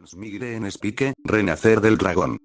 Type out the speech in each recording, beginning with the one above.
Transmigre en Spike, Renacer del Dragón.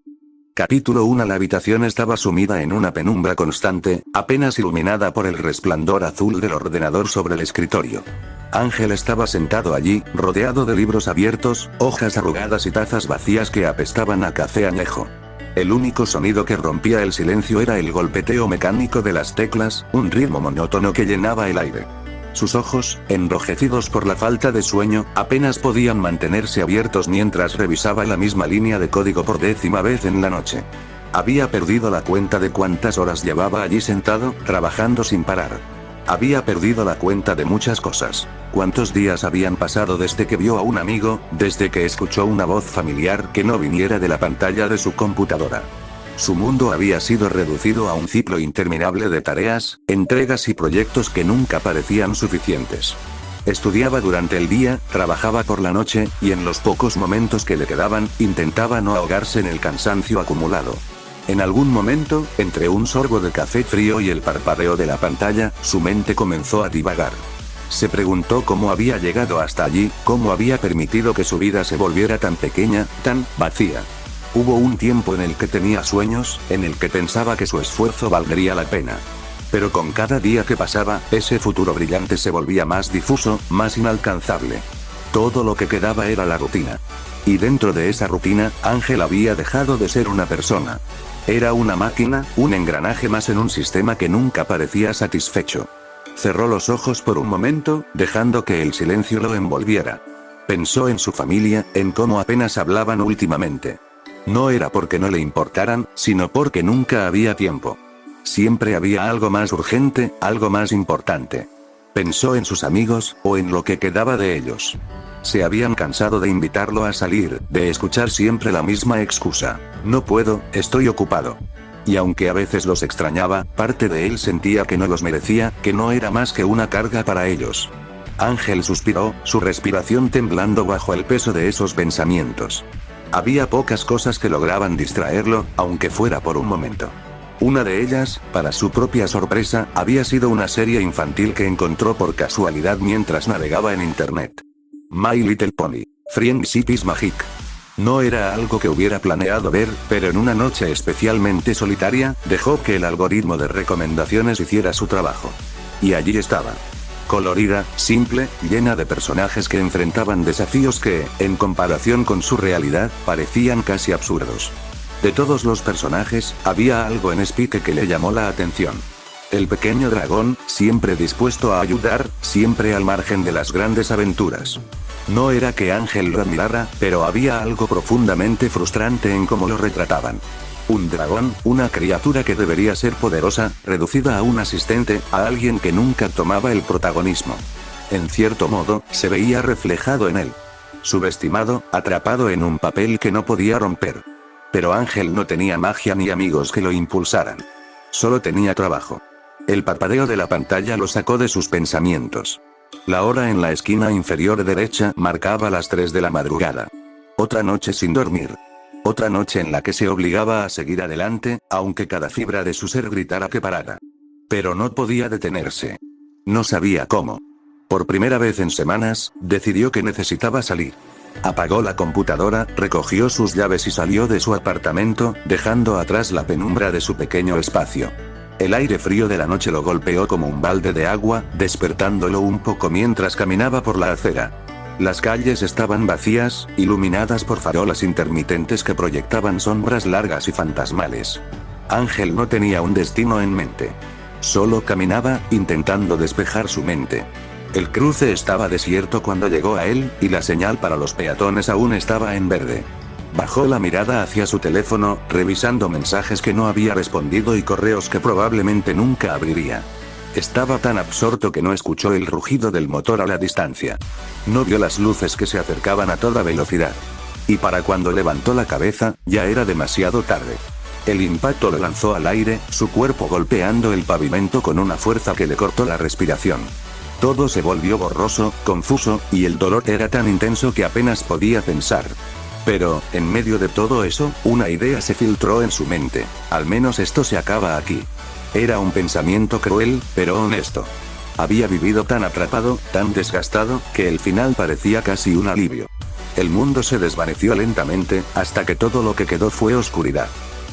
Capítulo 1. La habitación estaba sumida en una penumbra constante, apenas iluminada por el resplandor azul del ordenador sobre el escritorio. Ángel estaba sentado allí, rodeado de libros abiertos, hojas arrugadas y tazas vacías que apestaban a café añejo. El único sonido que rompía el silencio era el golpeteo mecánico de las teclas, un ritmo monótono que llenaba el aire. Sus ojos, enrojecidos por la falta de sueño, apenas podían mantenerse abiertos mientras revisaba la misma línea de código por 10ª vez en la noche. Había perdido la cuenta de cuántas horas llevaba allí sentado, trabajando sin parar. Había perdido la cuenta de muchas cosas. Cuántos días habían pasado desde que vio a un amigo, desde que escuchó una voz familiar que no viniera de la pantalla de su computadora. Su mundo había sido reducido a un ciclo interminable de tareas, entregas y proyectos que nunca parecían suficientes. Estudiaba durante el día, trabajaba por la noche, y en los pocos momentos que le quedaban, intentaba no ahogarse en el cansancio acumulado. En algún momento, entre un sorbo de café frío y el parpadeo de la pantalla, su mente comenzó a divagar. Se preguntó cómo había llegado hasta allí, cómo había permitido que su vida se volviera tan pequeña, tan vacía. Hubo un tiempo en el que tenía sueños, en el que pensaba que su esfuerzo valdría la pena. Pero con cada día que pasaba, ese futuro brillante se volvía más difuso, más inalcanzable. Todo lo que quedaba era la rutina. Y dentro de esa rutina, Ángel había dejado de ser una persona. Era una máquina, un engranaje más en un sistema que nunca parecía satisfecho. Cerró los ojos por un momento, dejando que el silencio lo envolviera. Pensó en su familia, en cómo apenas hablaban últimamente. No era porque no le importaran, sino porque nunca había tiempo. Siempre había algo más urgente, algo más importante. Pensó en sus amigos, o en lo que quedaba de ellos. Se habían cansado de invitarlo a salir, de escuchar siempre la misma excusa. No puedo, estoy ocupado. Y aunque a veces los extrañaba, parte de él sentía que no los merecía, que no era más que una carga para ellos. Ángel suspiró, su respiración temblando bajo el peso de esos pensamientos. Había pocas cosas que lograban distraerlo, aunque fuera por un momento. Una de ellas, para su propia sorpresa, había sido una serie infantil que encontró por casualidad mientras navegaba en internet. My Little Pony: Friendship is Magic. No era algo que hubiera planeado ver, pero en una noche especialmente solitaria, dejó que el algoritmo de recomendaciones hiciera su trabajo. Y allí estaba. Colorida, simple, llena de personajes que enfrentaban desafíos que, en comparación con su realidad, parecían casi absurdos. De todos los personajes, había algo en Spike que le llamó la atención. El pequeño dragón, siempre dispuesto a ayudar, siempre al margen de las grandes aventuras. No era que Ángel lo admirara, pero había algo profundamente frustrante en cómo lo retrataban. Un dragón, una criatura que debería ser poderosa, reducida a un asistente, a alguien que nunca tomaba el protagonismo. En cierto modo, se veía reflejado en él. Subestimado, atrapado en un papel que no podía romper. Pero Ángel no tenía magia ni amigos que lo impulsaran. Solo tenía trabajo. El parpadeo de la pantalla lo sacó de sus pensamientos. La hora en la esquina inferior derecha marcaba las 3 de la madrugada. Otra noche sin dormir. Otra noche en la que se obligaba a seguir adelante, aunque cada fibra de su ser gritara que parara. Pero no podía detenerse. No sabía cómo. Por primera vez en semanas, decidió que necesitaba salir. Apagó la computadora, recogió sus llaves y salió de su apartamento, dejando atrás la penumbra de su pequeño espacio. El aire frío de la noche lo golpeó como un balde de agua, despertándolo un poco mientras caminaba por la acera. Las calles estaban vacías, iluminadas por farolas intermitentes que proyectaban sombras largas y fantasmales. Ángel no tenía un destino en mente. Solo caminaba, intentando despejar su mente. El cruce estaba desierto cuando llegó a él, y la señal para los peatones aún estaba en verde. Bajó la mirada hacia su teléfono, revisando mensajes que no había respondido y correos que probablemente nunca abriría. Estaba tan absorto que no escuchó el rugido del motor a la distancia. No vio las luces que se acercaban a toda velocidad. Y para cuando levantó la cabeza, ya era demasiado tarde. El impacto lo lanzó al aire, su cuerpo golpeando el pavimento con una fuerza que le cortó la respiración. Todo se volvió borroso, confuso, y el dolor era tan intenso que apenas podía pensar. Pero, en medio de todo eso, una idea se filtró en su mente: al menos esto se acaba aquí. Era un pensamiento cruel, pero honesto. Había vivido tan atrapado, tan desgastado, que el final parecía casi un alivio. El mundo se desvaneció lentamente, hasta que todo lo que quedó fue oscuridad.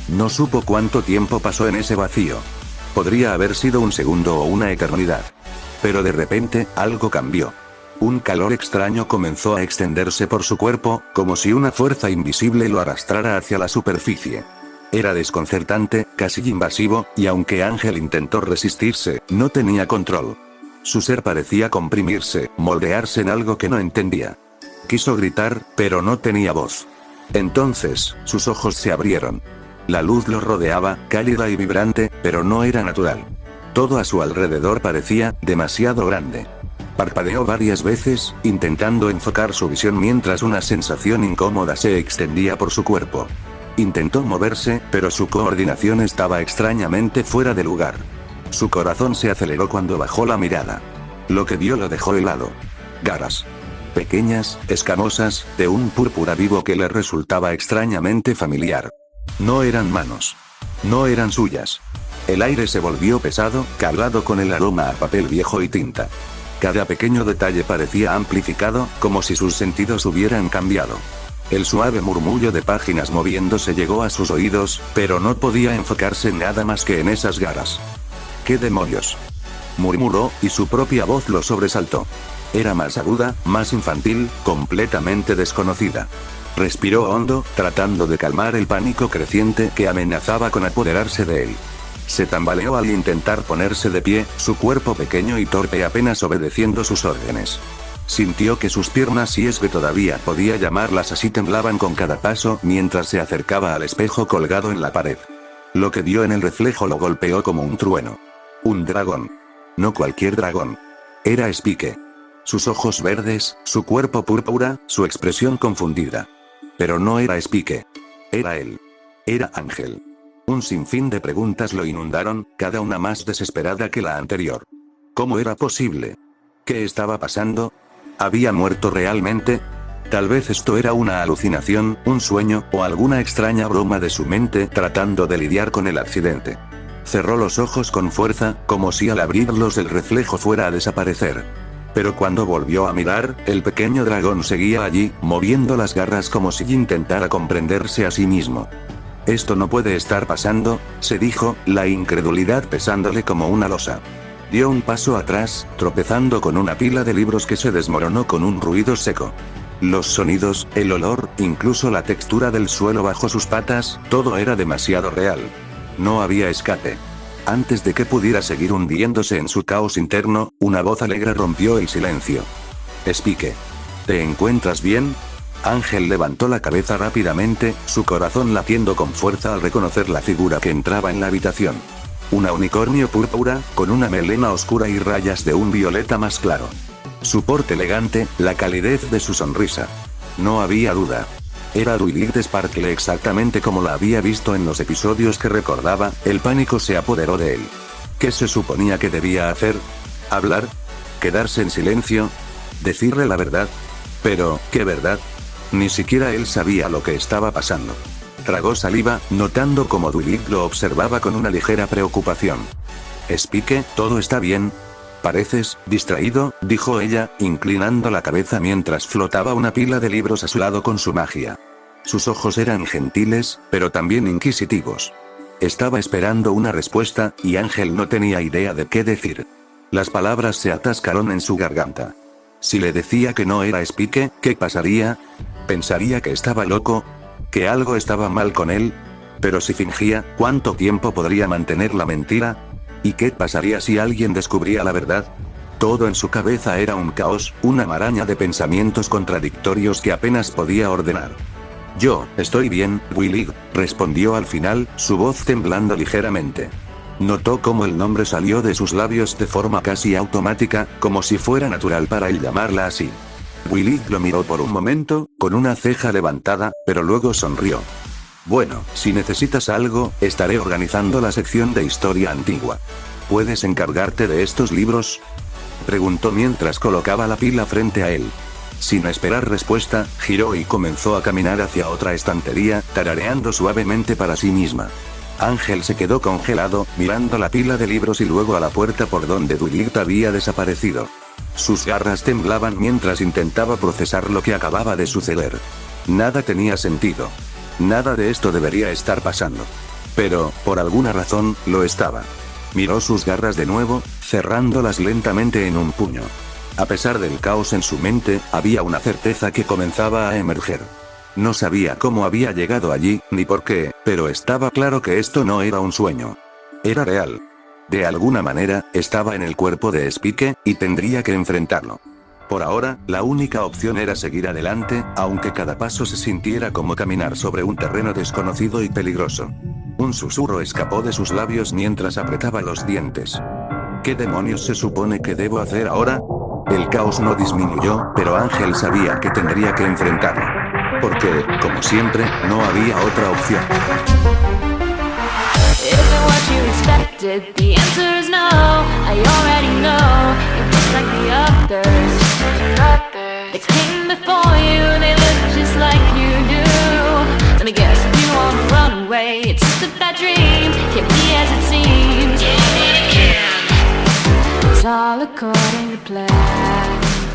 No supo cuánto tiempo pasó en ese vacío. Podría haber sido un segundo o una eternidad. Pero de repente, algo cambió. Un calor extraño comenzó a extenderse por su cuerpo, como si una fuerza invisible lo arrastrara hacia la superficie. Era desconcertante, casi invasivo, y aunque Ángel intentó resistirse, no tenía control. Su ser parecía comprimirse, moldearse en algo que no entendía. Quiso gritar, pero no tenía voz. Entonces, sus ojos se abrieron. La luz lo rodeaba, cálida y vibrante, pero no era natural. Todo a su alrededor parecía demasiado grande. Parpadeó varias veces, intentando enfocar su visión mientras una sensación incómoda se extendía por su cuerpo. Intentó moverse, pero su coordinación estaba extrañamente fuera de lugar. Su corazón se aceleró cuando bajó la mirada. Lo que vio lo dejó helado. Garras. Pequeñas, escamosas, de un púrpura vivo que le resultaba extrañamente familiar. No eran manos. No eran suyas. El aire se volvió pesado, cargado con el aroma a papel viejo y tinta. Cada pequeño detalle parecía amplificado, como si sus sentidos hubieran cambiado. El suave murmullo de páginas moviéndose llegó a sus oídos, pero no podía enfocarse en nada más que en esas garras. ¿Qué demonios?, murmuró, y su propia voz lo sobresaltó. Era más aguda, más infantil, completamente desconocida. Respiró hondo, tratando de calmar el pánico creciente que amenazaba con apoderarse de él. Se tambaleó al intentar ponerse de pie, su cuerpo pequeño y torpe apenas obedeciendo sus órdenes. Sintió que sus piernas, si es que todavía podía llamarlas así, temblaban con cada paso mientras se acercaba al espejo colgado en la pared. Lo que vio en el reflejo lo golpeó como un trueno. Un dragón. No cualquier dragón. Era Spike. Sus ojos verdes, su cuerpo púrpura, su expresión confundida. Pero no era Spike. Era él. Era Ángel. Un sinfín de preguntas lo inundaron, cada una más desesperada que la anterior. ¿Cómo era posible? ¿Qué estaba pasando? ¿Había muerto realmente? Tal vez esto era una alucinación, un sueño, o alguna extraña broma de su mente tratando de lidiar con el accidente. Cerró los ojos con fuerza, como si al abrirlos el reflejo fuera a desaparecer. Pero cuando volvió a mirar, el pequeño dragón seguía allí, moviendo las garras como si intentara comprenderse a sí mismo. Esto no puede estar pasando, se dijo, la incredulidad pesándole como una losa. Dio un paso atrás, tropezando con una pila de libros que se desmoronó con un ruido seco. Los sonidos, el olor, incluso la textura del suelo bajo sus patas, todo era demasiado real. No había escape. Antes de que pudiera seguir hundiéndose en su caos interno, una voz alegre rompió el silencio. Spike. ¿Te encuentras bien? Ángel levantó la cabeza rápidamente, su corazón latiendo con fuerza al reconocer la figura que entraba en la habitación. Una unicornio púrpura, con una melena oscura y rayas de un violeta más claro. Su porte elegante, la calidez de su sonrisa. No había duda. Era Twilight Sparkle exactamente como la había visto en los episodios que recordaba. El pánico se apoderó de él. ¿Qué se suponía que debía hacer? ¿Hablar? ¿Quedarse en silencio? ¿Decirle la verdad? Pero, ¿qué verdad? Ni siquiera él sabía lo que estaba pasando. Tragó saliva, notando cómo Twilight lo observaba con una ligera preocupación. Spike, ¿todo está bien? Pareces distraído, dijo ella, inclinando la cabeza mientras flotaba una pila de libros a su lado con su magia. Sus ojos eran gentiles, pero también inquisitivos. Estaba esperando una respuesta, y Ángel no tenía idea de qué decir. Las palabras se atascaron en su garganta. Si le decía que no era Spike, ¿qué pasaría? ¿Pensaría que estaba loco? ¿Que algo estaba mal con él? Pero si fingía, ¿cuánto tiempo podría mantener la mentira? ¿Y qué pasaría si alguien descubría la verdad? Todo en su cabeza era un caos, una maraña de pensamientos contradictorios que apenas podía ordenar. Yo, estoy bien, Willy, respondió al final, su voz temblando ligeramente. Notó cómo el nombre salió de sus labios de forma casi automática, como si fuera natural para él llamarla así. Willy lo miró por un momento, con una ceja levantada, pero luego sonrió. Bueno, si necesitas algo, estaré organizando la sección de historia antigua. ¿Puedes encargarte de estos libros?, preguntó mientras colocaba la pila frente a él. Sin esperar respuesta, giró y comenzó a caminar hacia otra estantería, tarareando suavemente para sí misma. Ángel se quedó congelado, mirando la pila de libros y luego a la puerta por donde Twilight había desaparecido. Sus garras temblaban mientras intentaba procesar lo que acababa de suceder. Nada tenía sentido. Nada de esto debería estar pasando. Pero, por alguna razón, lo estaba. Miró sus garras de nuevo, cerrándolas lentamente en un puño. A pesar del caos en su mente, había una certeza que comenzaba a emerger. No sabía cómo había llegado allí, ni por qué, pero estaba claro que esto no era un sueño. Era real. De alguna manera, estaba en el cuerpo de Spike, y tendría que enfrentarlo. Por ahora, la única opción era seguir adelante, aunque cada paso se sintiera como caminar sobre un terreno desconocido y peligroso. Un susurro escapó de sus labios mientras apretaba los dientes. ¿Qué demonios se supone que debo hacer ahora? El caos no disminuyó, pero Ángel sabía que tendría que enfrentarlo. Porque, como siempre, no había otra opción. Isn't what you expected? The answer is no. I already know. You're just like the others. They came before you, they look just like you do. Let me guess, if you wanna run away, it's just a bad dream. Can't be as it seems. It's all according to plan.